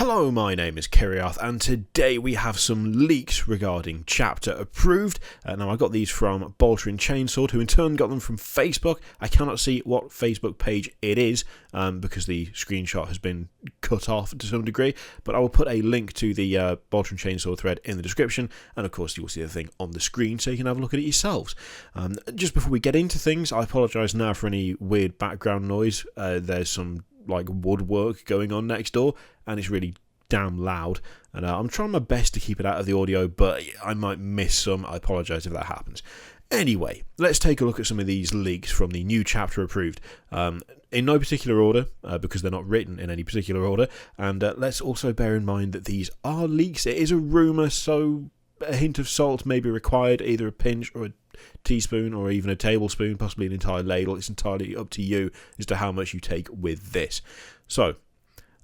Hello, my name is Kiriath, and today we have some leaks regarding Chapter Approved. Now, I got these from Bolter and Chainsword, who in turn got them from Facebook. I cannot see what Facebook page it is, because the screenshot has been cut off to some degree, but I will put a link to the Bolter and Chainsword thread in the description, and of course you will see the thing on the screen so you can have a look at it yourselves. Just before we get into things, I apologise now for any weird background noise. There's some woodwork going on next door, and it's really damn loud, and I'm trying my best to keep it out of the audio, but I might miss some. I apologise if that happens. Anyway, let's take a look at some of these leaks from the new Chapter Approved, in no particular order, because they're not written in any particular order, and let's also bear in mind that these are leaks. It is a rumour, so a hint of salt may be required, either a pinch or a teaspoon or even a tablespoon, possibly an entire ladle. It's entirely up to you as to how much you take with this. So,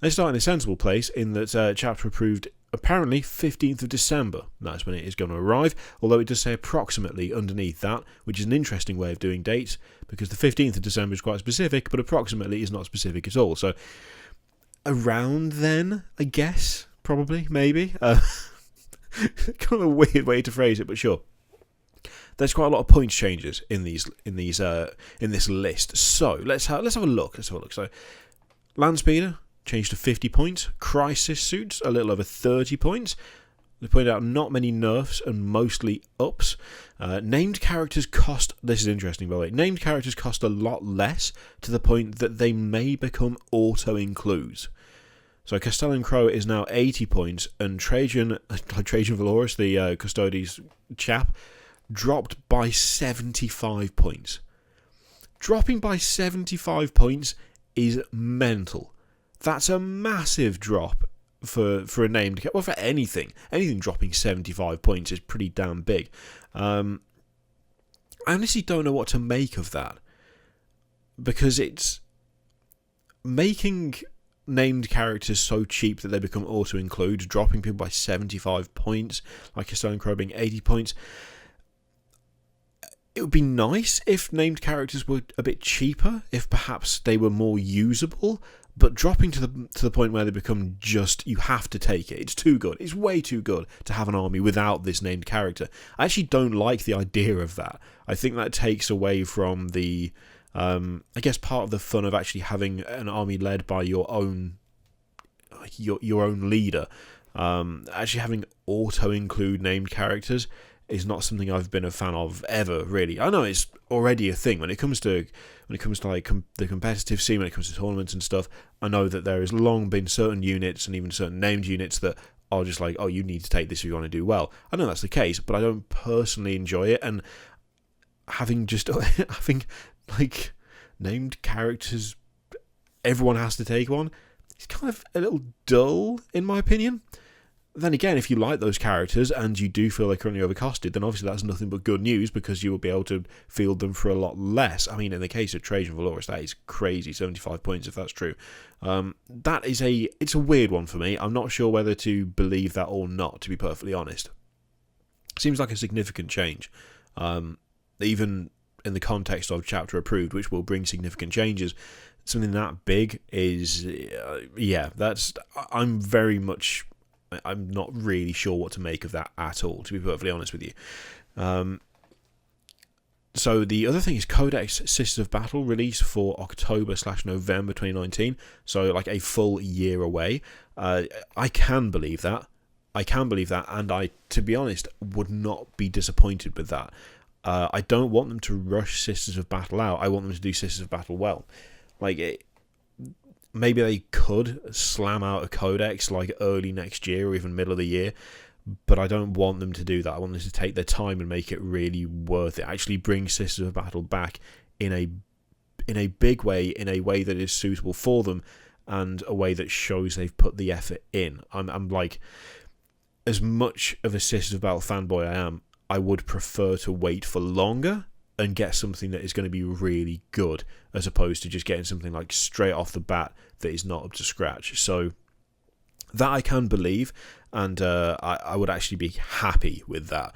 let's start in a sensible place, in that Chapter Approved, apparently 15th of December. That's when it is going to arrive, although it does say approximately underneath that, which is an interesting way of doing dates, because the 15th of December is quite specific, but approximately is not specific at all. So, around then, I guess, probably, maybe. Kind of a weird way to phrase it, but sure. There's quite a lot of points changes in this list. So let's have a look. So, Landspeeder changed to 50 points. Crisis suits a little over 30 points. They pointed out not many nerfs and mostly ups. Named characters cost. This is interesting, by the way. Named characters cost a lot less, to the point that they may become auto includes. So Castellan Crow is now 80 points, and Trajan Valorous, the Custodes chap, dropped by 75 points. Dropping by 75 points is mental. That's a massive drop for a named, well, for anything. Anything dropping 75 points is pretty damn big. I honestly don't know what to make of that, because it's making named characters so cheap that they become auto-include, dropping people by 75 points, like a Stone Crow being 80 points. It would be nice if named characters were a bit cheaper, if perhaps they were more usable, but dropping to the point where they become just, you have to take it. It's too good. It's way too good to have an army without this named character. I actually don't like the idea of that. I think that takes away from the I guess part of the fun of actually having an army led by your own leader. Actually having auto-include named characters is not something I've been a fan of ever, really. I know it's already a thing when it comes to like the competitive scene, when it comes to tournaments and stuff. I know that there has long been certain units and even certain named units that are just like, oh, you need to take this if you want to do well. I know that's the case, but I don't personally enjoy it, and having like named characters, everyone has to take one, it's kind of a little dull, in my opinion. Then again, if you like those characters and you do feel they're currently overcosted, then obviously that's nothing but good news, because you will be able to field them for a lot less. I mean, in the case of Trajan Valorous, that is crazy, 75 points if that's true. It's a weird one for me. I'm not sure whether to believe that or not, to be perfectly honest. Seems like a significant change. Even in the context of Chapter Approved, which will bring significant changes, something that big is, I'm not really sure what to make of that at all, to be perfectly honest with you. So the other thing is Codex Sisters of Battle release for October/November 2019, so like a full year away. I can believe that, and I, to be honest, would not be disappointed with that. I don't want them to rush Sisters of Battle out. I want them to do Sisters of Battle well. Maybe they could slam out a codex like early next year or even middle of the year, but I don't want them to do that. I want them to take their time and make it really worth it. Actually bring Sisters of Battle back in a big way, in a way that is suitable for them, and a way that shows they've put the effort in. I'm like, as much of a Sisters of Battle fanboy I am, I would prefer to wait for longer and get something that is going to be really good, as opposed to just getting something like straight off the bat that is not up to scratch. So that I can believe, and I would actually be happy with that.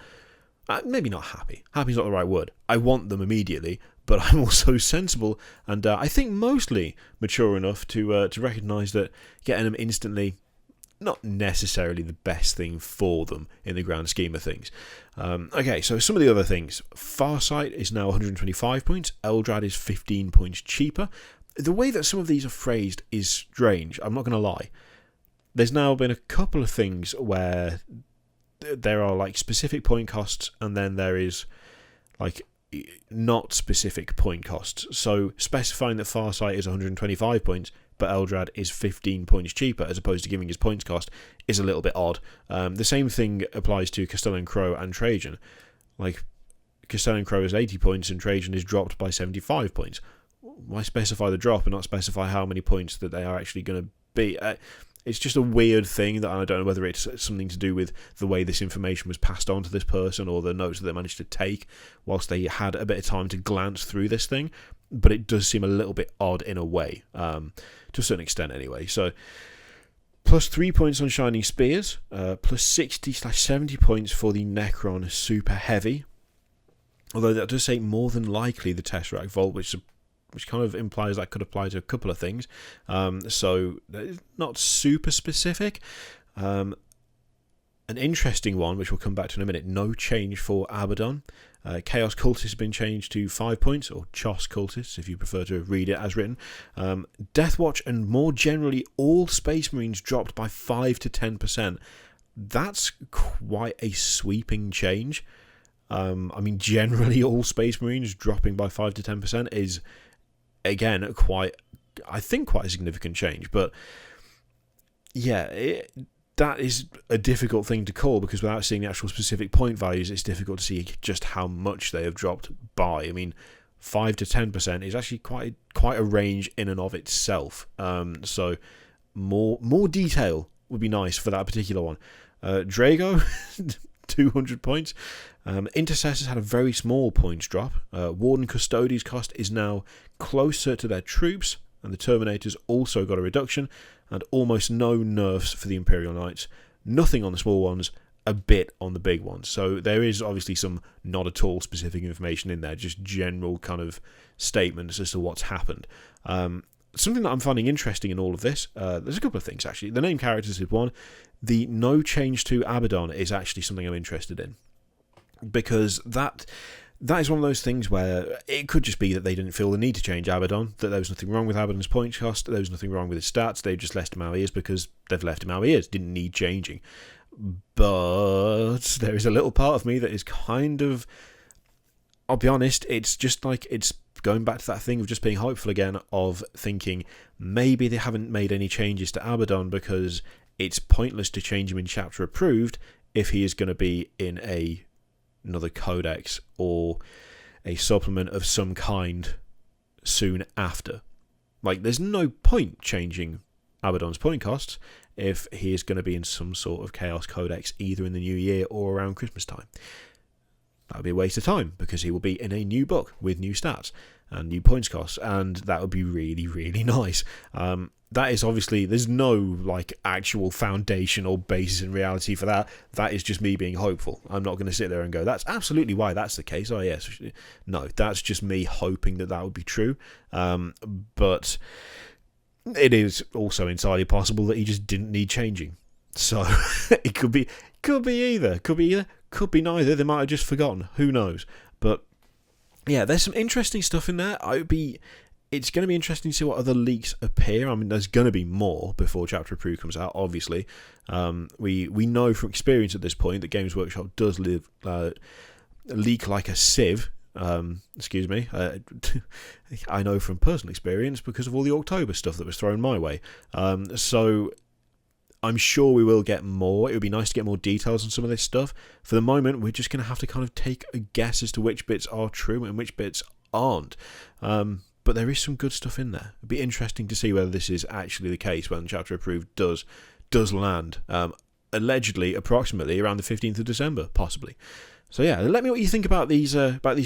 Maybe not happy. Happy is not the right word. I want them immediately, but I'm also sensible, and I think mostly mature enough to recognise that getting them instantly not necessarily the best thing for them in the grand scheme of things. Okay, so some of the other things. Farsight is now 125 points. Eldrad is 15 points cheaper. The way that some of these are phrased is strange, I'm not going to lie. There's now been a couple of things where there are like specific point costs, and then there is like not specific point costs. So specifying that Farsight is 125 points, but Eldrad is 15 points cheaper, as opposed to giving his points cost, is a little bit odd. The same thing applies to Castellan Crow and Trajan. Like, Castellan Crow is 80 points and Trajan is dropped by 75 points. Why specify the drop and not specify how many points that they are actually going to be? It's just a weird thing that I don't know whether it's something to do with the way this information was passed on to this person, or the notes that they managed to take whilst they had a bit of time to glance through this thing. But it does seem a little bit odd in a way, to a certain extent anyway. So, plus 3 points on Shining Spears, plus 60/70 points for the Necron Super Heavy. Although that does say more than likely the Tesseract Vault, which kind of implies that could apply to a couple of things. So, not super specific. An interesting one, which we'll come back to in a minute, no change for Abaddon. Chaos Cultists has been changed to 5 points, or Chos Cultists, if you prefer to read it as written. Deathwatch and more generally all Space Marines dropped by 5 to 10%. That's quite a sweeping change. I mean, generally all Space Marines dropping by 5 to 10% is, again, quite a significant change. But yeah, that is a difficult thing to call, because without seeing the actual specific point values, it's difficult to see just how much they have dropped by. I mean, 5 to 10% is actually quite a range in and of itself. So more detail would be nice for that particular one. Drago, 200 points. Intercessors had a very small points drop. Warden Custodies cost is now closer to their troops, and the Terminators also got a reduction, and almost no nerfs for the Imperial Knights. Nothing on the small ones, a bit on the big ones. So there is obviously some not at all specific information in there, just general kind of statements as to what's happened. Something that I'm finding interesting in all of this, there's a couple of things actually. The name characters is one. The no change to Abaddon is actually something I'm interested in, because that is one of those things where it could just be that they didn't feel the need to change Abaddon, that there was nothing wrong with Abaddon's point cost, there was nothing wrong with his stats, they just left him how he is because they've left him how he is, didn't need changing. But there is a little part of me that is kind of, I'll be honest, it's just like, it's going back to that thing of just being hopeful again, of thinking maybe they haven't made any changes to Abaddon because it's pointless to change him in chapter approved if he is going to be in another codex or a supplement of some kind soon after. Like, there's no point changing Abaddon's point costs if he is going to be in some sort of Chaos Codex either in the new year or around Christmas time. That would be a waste of time, because he will be in a new book with new stats and new points costs, and that would be really, really nice. That is obviously, there's no like actual foundation or basis in reality for that. That is just me being hopeful. I'm not going to sit there and go, that's absolutely why that's the case. Oh yes, no, that's just me hoping that would be true. But it is also entirely possible that he just didn't need changing. So it could be either, could be neither. They might have just forgotten. Who knows? But yeah, there's some interesting stuff in there. It's going to be interesting to see what other leaks appear. I mean, there's going to be more before Chapter Approved comes out, obviously. We know from experience at this point that Games Workshop does leak like a sieve. Excuse me. I know from personal experience because of all the October stuff that was thrown my way. So I'm sure we will get more. It would be nice to get more details on some of this stuff. For the moment, we're just going to have to kind of take a guess as to which bits are true and which bits aren't. But there is some good stuff in there. It'd be interesting to see whether this is actually the case when Chapter Approved does land. Allegedly, approximately around the 15th of December, possibly. So yeah, let me know what you think about these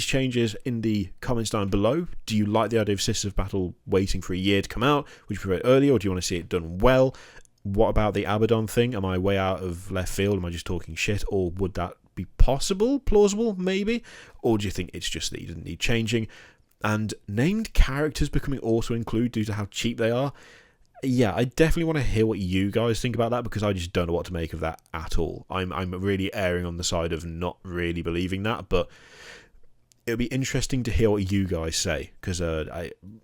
changes in the comments down below. Do you like the idea of Sisters of Battle waiting for a year to come out? Would you prefer it earlier, or do you want to see it done well? What about the Abaddon thing? Am I way out of left field? Am I just talking shit? Or would that be possible? Plausible? Maybe? Or do you think it's just that you didn't need changing? And named characters becoming auto-include due to how cheap they are. yeah, I definitely want to hear what you guys think about that, because I just don't know what to make of that at all. I'm really erring on the side of not really believing that, but it'll be interesting to hear what you guys say, because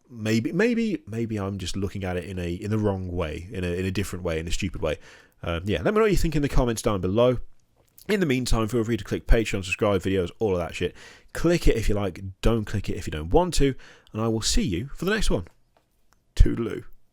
maybe I'm just looking at it in the wrong way, in a different way, in a stupid way. Yeah, let me know what you think in the comments down below. In the meantime, feel free to click Patreon, subscribe, videos, all of that shit. Click it if you like, don't click it if you don't want to, and I will see you for the next one. Toodaloo.